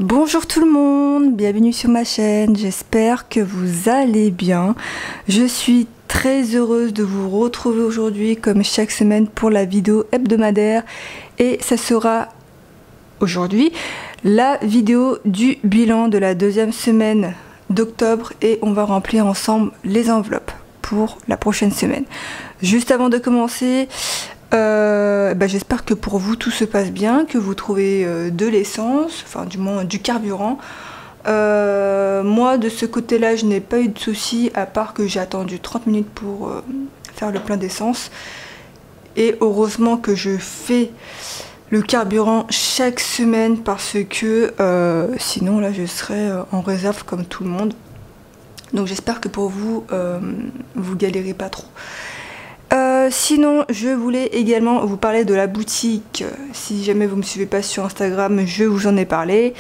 Bonjour tout le monde, bienvenue sur ma chaîne, j'espère que vous allez bien. Je suis très heureuse de vous retrouver aujourd'hui comme chaque semaine pour la vidéo hebdomadaire et ça sera aujourd'hui la vidéo du bilan de la deuxième semaine d'octobre et on va remplir ensemble les enveloppes pour la prochaine semaine. Juste avant de commencer, j'espère que pour vous tout se passe bien, que vous trouvez de l'essence, enfin du moins du carburant. Moi de ce côté là je n'ai pas eu de soucis à part que j'ai attendu 30 minutes pour faire le plein d'essence et heureusement que je fais le carburant chaque semaine parce que sinon là je serais en réserve comme tout le monde. Donc j'espère que pour vous, vous galérez pas trop. Sinon, je voulais également vous parler de la boutique. Si jamais vous me suivez pas sur Instagram, je vous en ai parlé.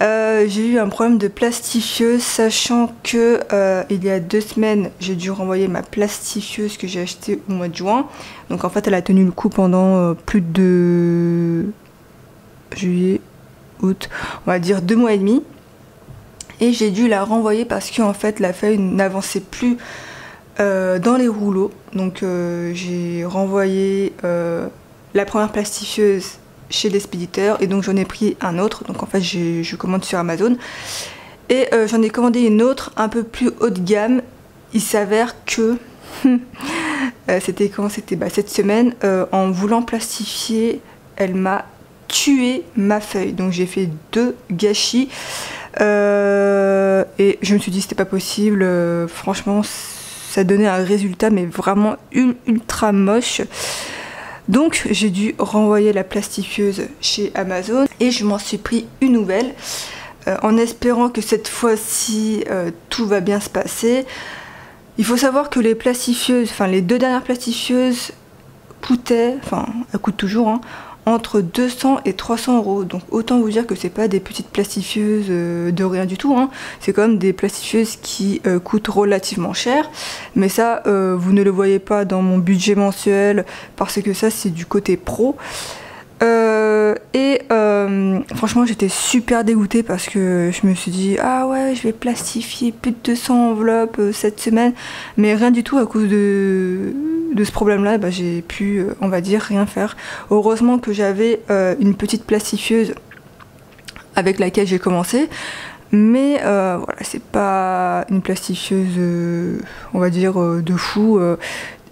J'ai eu un problème de plastifieuse, sachant que il y a 2 semaines, j'ai dû renvoyer ma plastifieuse que j'ai achetée au mois de juin. Donc en fait, elle a tenu le coup pendant plus de juillet, août, on va dire 2 mois et demi. Et j'ai dû la renvoyer parce que en fait, la feuille n'avançait plus dans les rouleaux. Donc j'ai renvoyé la première plastifieuse chez l'expéditeur et donc j'en ai pris un autre. Donc en fait je commande sur Amazon et j'en ai commandé une autre un peu plus haut de gamme. Il s'avère que c'était quand? C'était cette semaine, en voulant plastifier, elle m'a tué ma feuille. Donc j'ai fait 2 gâchis et je me suis dit c'était pas possible. Franchement ça donnait un résultat mais vraiment ultra moche. Donc j'ai dû renvoyer la plastifieuse chez Amazon et je m'en suis pris une nouvelle en espérant que cette fois-ci tout va bien se passer. Il faut savoir que les plastifieuses, enfin les 2 dernières plastifieuses coûtaient, enfin elles coûtent toujours, hein, entre 200 et 300 euros. Donc autant vous dire que c'est pas des petites plastifieuses de rien du tout, hein. C'est quand même des plastifieuses qui coûtent relativement cher. Mais ça, vous ne le voyez pas dans mon budget mensuel parce que ça c'est du côté pro. Franchement j'étais super dégoûtée parce que je me suis dit ah ouais je vais plastifier plus de 200 enveloppes cette semaine, mais rien du tout à cause de ce problème là. J'ai pu on va dire rien faire. Heureusement que j'avais une petite plastifieuse avec laquelle j'ai commencé, mais voilà, c'est pas une plastifieuse on va dire de fou.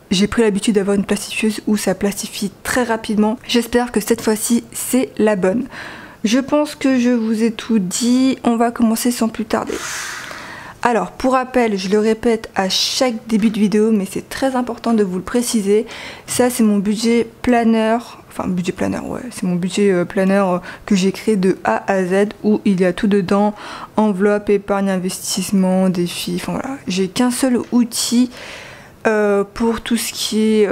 J'ai pris l'habitude d'avoir une plastifieuse où ça plastifie très rapidement. J'espère que cette fois-ci, c'est la bonne. Je pense que je vous ai tout dit. On va commencer sans plus tarder. Alors, pour rappel, je le répète à chaque début de vidéo, mais c'est très important de vous le préciser. Ça, c'est mon budget planeur. Enfin, budget planeur, ouais. C'est mon budget planeur que j'ai créé de A à Z, où il y a tout dedans. Enveloppe, épargne, investissement, défis. Enfin, voilà. J'ai qu'un seul outil pour tout ce qui est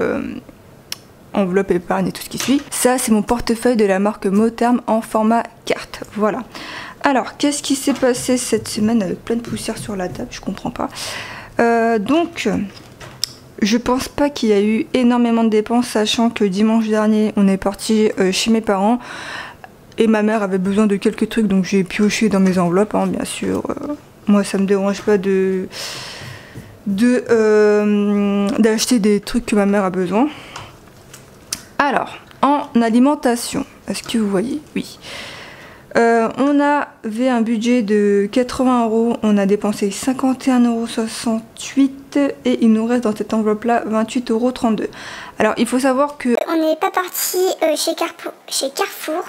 enveloppe, épargne et tout ce qui suit. Ça c'est mon portefeuille de la marque Motherm en format carte. Voilà. Alors qu'est-ce qui s'est passé cette semaine avec plein de poussière sur la table, je comprends pas. Donc je pense pas qu'il y a eu énormément de dépenses, sachant que dimanche dernier on est parti chez mes parents et ma mère avait besoin de quelques trucs, donc j'ai pioché dans mes enveloppes, hein, bien sûr. Moi ça me dérange pas d'acheter des trucs que ma mère a besoin. Alors, en alimentation, est-ce que vous voyez? Oui. On avait un budget de 80 euros, on a dépensé 51,68 € et il nous reste dans cette enveloppe-là 28,32 €. Alors, il faut savoir que... On n'est pas parti chez Carrefour.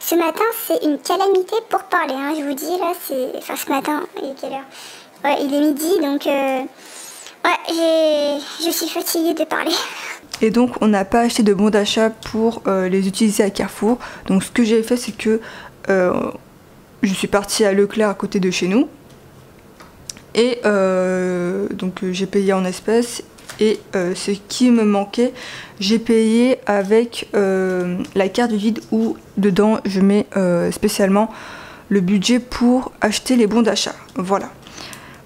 Ce matin, c'est une calamité pour parler, hein, je vous dis, là, c'est... Enfin, ce matin, il est quelle heure? Ouais, il est midi, donc ouais, je suis fatiguée de parler. Et donc on n'a pas acheté de bons d'achat pour les utiliser à Carrefour. Donc ce que j'ai fait, c'est que je suis partie à Leclerc à côté de chez nous. Et donc j'ai payé en espèces. Et ce qui me manquait, j'ai payé avec la carte vide où dedans je mets spécialement le budget pour acheter les bons d'achat. Voilà.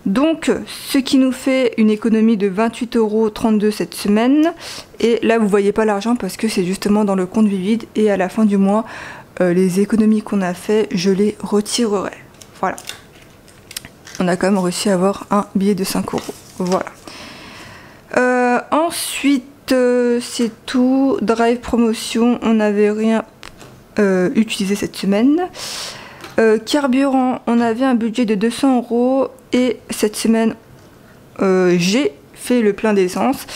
Donc ce qui nous fait une économie de 28,32 € cette semaine. Et là vous voyez pas l'argent parce que c'est justement dans le compte vide et à la fin du mois les économies qu'on a fait, je les retirerai. Voilà. On a quand même réussi à avoir un billet de 5 €. Voilà. Ensuite, c'est tout. Drive promotion, on n'avait rien utilisé cette semaine. Carburant, on avait un budget de 200 € et cette semaine, j'ai fait le plein d'essence.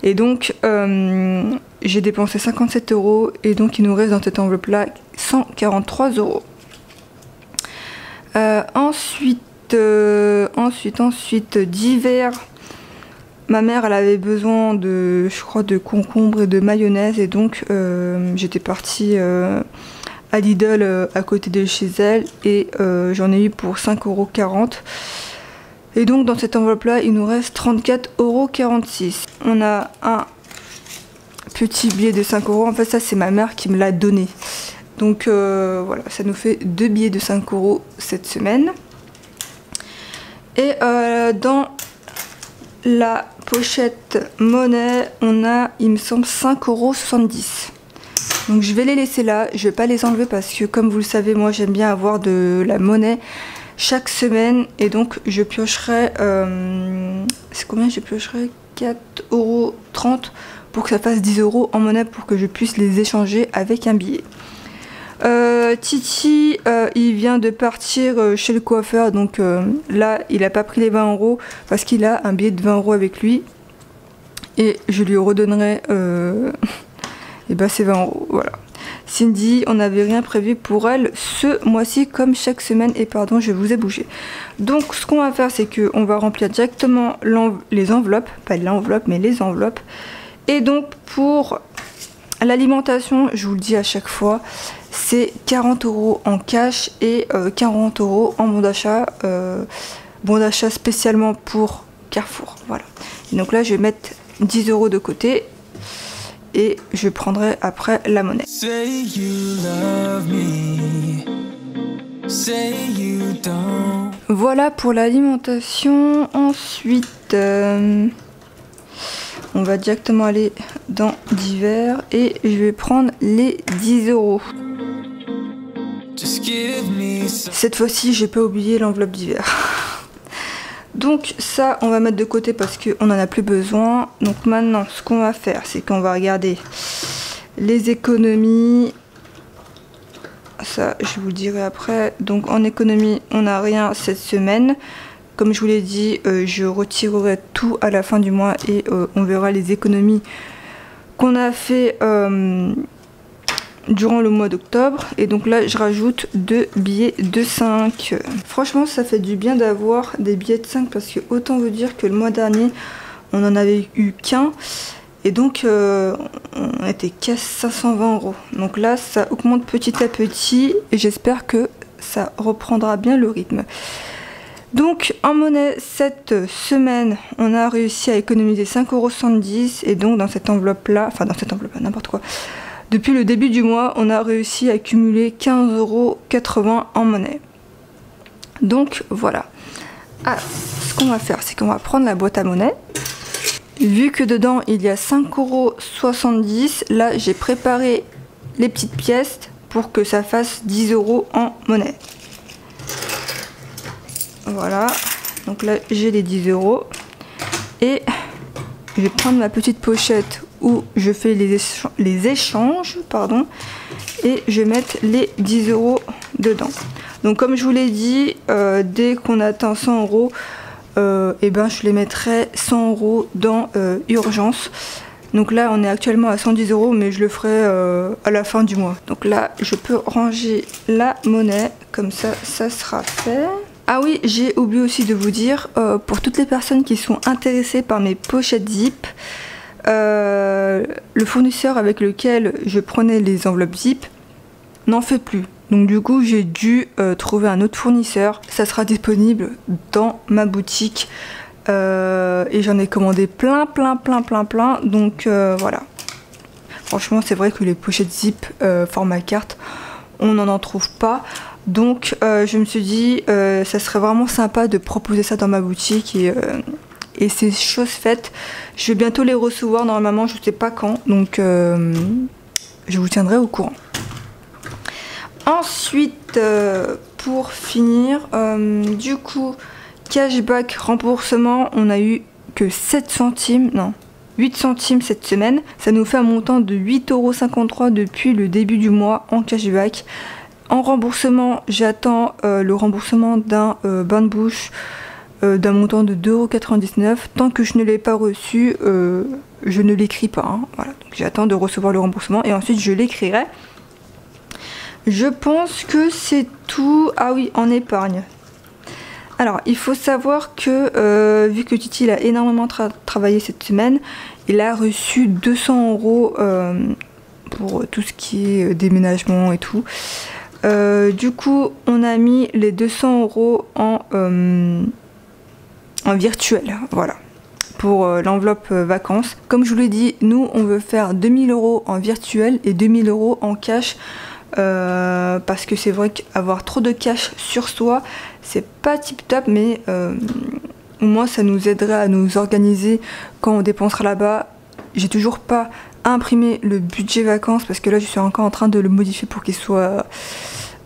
Et donc, j'ai dépensé 57 € et donc il nous reste dans cette enveloppe-là 143 €. Ensuite, d'hiver, ma mère, elle avait besoin de, je crois, de concombres et de mayonnaise. Et donc, j'étais partie à Lidl à côté de chez elle. Et j'en ai eu pour 5,40 €. Et donc, dans cette enveloppe-là, il nous reste 34,46 €. On a un petit billet de 5 €. En fait, ça, c'est ma mère qui me l'a donné. Donc, voilà, ça nous fait 2 billets de 5 € cette semaine. Et dans la pochette monnaie, on a, il me semble, 5,70 €. Donc je vais les laisser là, je vais pas les enlever parce que comme vous le savez, moi j'aime bien avoir de la monnaie chaque semaine. Et donc je piocherai, c'est combien je piocherai? 4,30 € pour que ça fasse 10 € en monnaie pour que je puisse les échanger avec un billet. Titi, il vient de partir chez le coiffeur, donc là il n'a pas pris les 20 € parce qu'il a un billet de 20 € avec lui et je lui redonnerai et ben c'est 20 €. Voilà. Cindy, on n'avait rien prévu pour elle ce mois-ci comme chaque semaine. Et pardon, je vous ai bougé. Donc ce qu'on va faire, c'est qu'on va remplir directement les enveloppes, pas l'enveloppe mais les enveloppes. Et donc pour l'alimentation, je vous le dis à chaque fois, c'est 40 € en cash et 40 € en bon d'achat spécialement pour Carrefour. Voilà. Et donc là, je vais mettre 10 € de côté et je prendrai après la monnaie. Voilà pour l'alimentation. Ensuite, on va directement aller dans divers et je vais prendre les 10 €. Cette fois-ci, j'ai pas oublié l'enveloppe d'hiver. Donc ça, on va mettre de côté parce qu'on n'en a plus besoin. Donc maintenant, ce qu'on va faire, c'est qu'on va regarder les économies. Ça, je vous le dirai après. Donc en économie, on n'a rien cette semaine. Comme je vous l'ai dit, je retirerai tout à la fin du mois et on verra les économies qu'on a fait durant le mois d'octobre. Et donc là, je rajoute 2 billets de 5. Franchement, ça fait du bien d'avoir des billets de 5 parce que autant vous dire que le mois dernier, on n'en avait eu qu'un. Et donc, on était qu'à 520 €. Donc là, ça augmente petit à petit et j'espère que ça reprendra bien le rythme. Donc en monnaie, cette semaine, on a réussi à économiser 5,70 € et donc dans cette enveloppe-là, enfin dans cette enveloppe-là, n'importe quoi, depuis le début du mois, on a réussi à accumuler 15,80 € en monnaie. Donc voilà. Ah, ce qu'on va faire, c'est qu'on va prendre la boîte à monnaie. Vu que dedans, il y a 5,70 €, là, j'ai préparé les petites pièces pour que ça fasse 10 € en monnaie. Voilà, donc là j'ai les 10 € et je vais prendre ma petite pochette où je fais les échanges, pardon, et je vais mettre les 10 € dedans. Donc comme je vous l'ai dit, dès qu'on atteint 100 €, et ben je les mettrai 100 € dans urgence. Donc là on est actuellement à 110 €, mais je le ferai à la fin du mois. Donc là je peux ranger la monnaie, comme ça, ça sera fait. Ah oui, j'ai oublié aussi de vous dire, pour toutes les personnes qui sont intéressées par mes pochettes zip, le fournisseur avec lequel je prenais les enveloppes zip n'en fait plus. Donc du coup, j'ai dû trouver un autre fournisseur. Ça sera disponible dans ma boutique. Et j'en ai commandé plein. Donc voilà. Franchement, c'est vrai que les pochettes zip format carte, on n'en trouve pas. Donc je me suis dit ça serait vraiment sympa de proposer ça dans ma boutique et c'est chose faite. Je vais bientôt les recevoir normalement, je sais pas quand, donc je vous tiendrai au courant. Ensuite, pour finir, du coup, cashback, remboursement, on a eu que 7 centimes, non, 8 centimes cette semaine. Ça nous fait un montant de 8,53 € depuis le début du mois en cashback. En remboursement, j'attends le remboursement d'un bain de bouche d'un montant de 2,99 €. Tant que je ne l'ai pas reçu, je ne l'écris pas. Hein. Voilà. J'attends de recevoir le remboursement et ensuite je l'écrirai. Je pense que c'est tout. Ah oui, en épargne. Alors, il faut savoir que, vu que Titi il a énormément travaillé cette semaine, il a reçu 200 € pour tout ce qui est déménagement et tout. Du coup, on a mis les 200 € en virtuel, voilà, pour l'enveloppe vacances. Comme je vous l'ai dit, nous, on veut faire 2000 € en virtuel et 2000 € en cash. Parce que c'est vrai qu'avoir trop de cash sur soi, c'est pas tip top, mais au moins ça nous aiderait à nous organiser quand on dépensera là-bas. J'ai toujours pas imprimé le budget vacances parce que là je suis encore en train de le modifier pour qu'il soit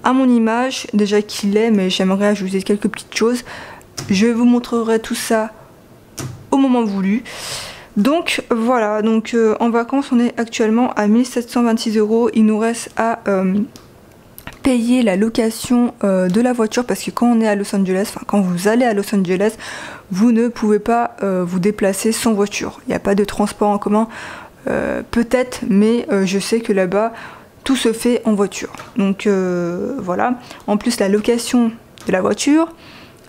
à mon image. Déjà qu'il est, mais j'aimerais ajouter quelques petites choses. Je vous montrerai tout ça au moment voulu. Donc voilà, donc en vacances on est actuellement à 1726 €. Il nous reste à payer la location de la voiture parce que quand on est à Los Angeles, enfin quand vous allez à Los Angeles, vous ne pouvez pas vous déplacer sans voiture. Il n'y a pas de transport en commun, peut-être, mais je sais que là-bas tout se fait en voiture. Donc voilà, en plus la location de la voiture,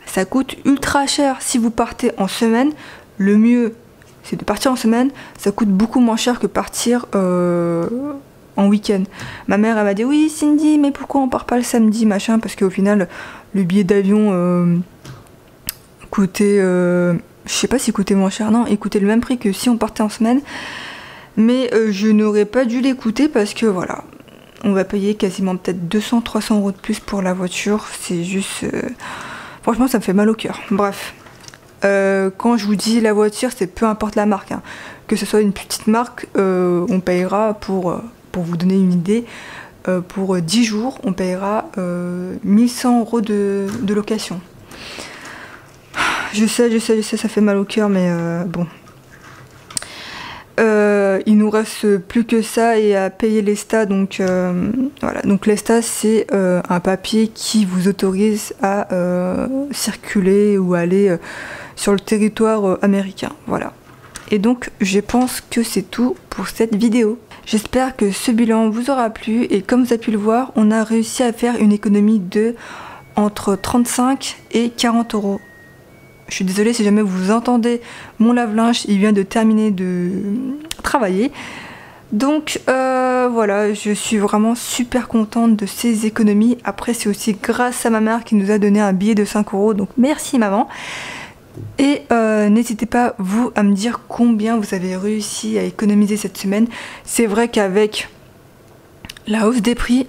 ça coûte ultra cher. Si vous partez en semaine, le mieux c'est de partir en semaine, ça coûte beaucoup moins cher que partir en week-end. Ma mère elle m'a dit oui Cindy, mais pourquoi on part pas le samedi machin, parce qu'au final le billet d'avion coûtait, je sais pas s'il coûtait moins cher, non, il coûtait le même prix que si on partait en semaine, mais je n'aurais pas dû l'écouter parce que voilà, on va payer quasiment peut-être 200-300 € de plus pour la voiture, c'est juste, franchement ça me fait mal au cœur. Bref. Quand je vous dis la voiture, c'est peu importe la marque, hein. Que ce soit une petite marque, on payera pour vous donner une idée, pour 10 jours, on payera 1100 € de location. Je sais, ça fait mal au cœur, mais bon. Il nous reste plus que ça et à payer l'ESTA, donc voilà. Donc l'ESTA c'est un papier qui vous autorise à circuler ou aller sur le territoire américain, voilà. Et donc je pense que c'est tout pour cette vidéo. J'espère que ce bilan vous aura plu et comme vous avez pu le voir, on a réussi à faire une économie de entre 35 et 40 €. Je suis désolée si jamais vous entendez mon lave-linge, il vient de terminer de travailler. Donc voilà, je suis vraiment super contente de ces économies. Après c'est aussi grâce à ma mère qui nous a donné un billet de 5 €, donc merci maman. Et n'hésitez pas vous à me dire combien vous avez réussi à économiser cette semaine. C'est vrai qu'avec la hausse des prix,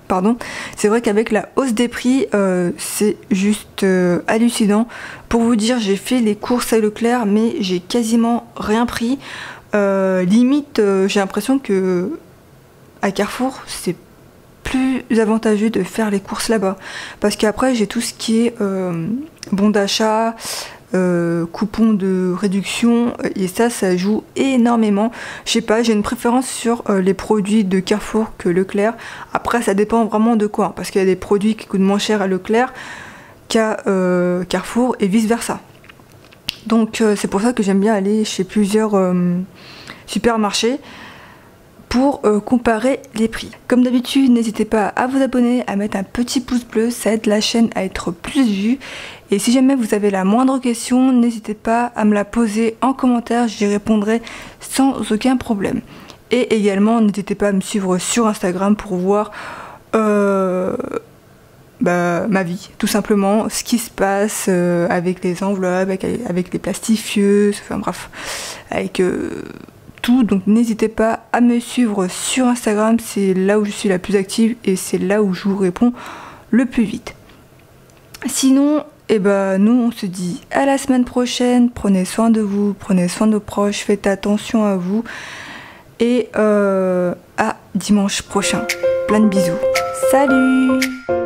pardon, c'est vrai qu'avec la hausse des prix, c'est juste hallucinant. Pour vous dire, j'ai fait les courses à Leclerc, mais j'ai quasiment rien pris. Limite, j'ai l'impression que à Carrefour, c'est plus avantageux de faire les courses là-bas. Parce qu'après, j'ai tout ce qui est bon d'achat, coupons de réduction, et ça joue énormément. Je sais pas, j'ai une préférence sur les produits de Carrefour que Leclerc. Après, ça dépend vraiment de quoi, parce qu'il y a des produits qui coûtent moins cher à Leclerc qu'à Carrefour et vice versa. Donc c'est pour ça que j'aime bien aller chez plusieurs supermarchés pour comparer les prix. Comme d'habitude, n'hésitez pas à vous abonner, à mettre un petit pouce bleu, ça aide la chaîne à être plus vue. Et si jamais vous avez la moindre question, n'hésitez pas à me la poser en commentaire, j'y répondrai sans aucun problème. Et également, n'hésitez pas à me suivre sur Instagram pour voir ma vie, tout simplement, ce qui se passe avec les enveloppes, avec les plastifieuses, enfin bref, avec tout. Donc n'hésitez pas à me suivre sur Instagram, c'est là où je suis la plus active et c'est là où je vous réponds le plus vite. Sinon, nous on se dit à la semaine prochaine, prenez soin de vous, prenez soin de vos proches, faites attention à vous et à dimanche prochain. Plein de bisous. Salut!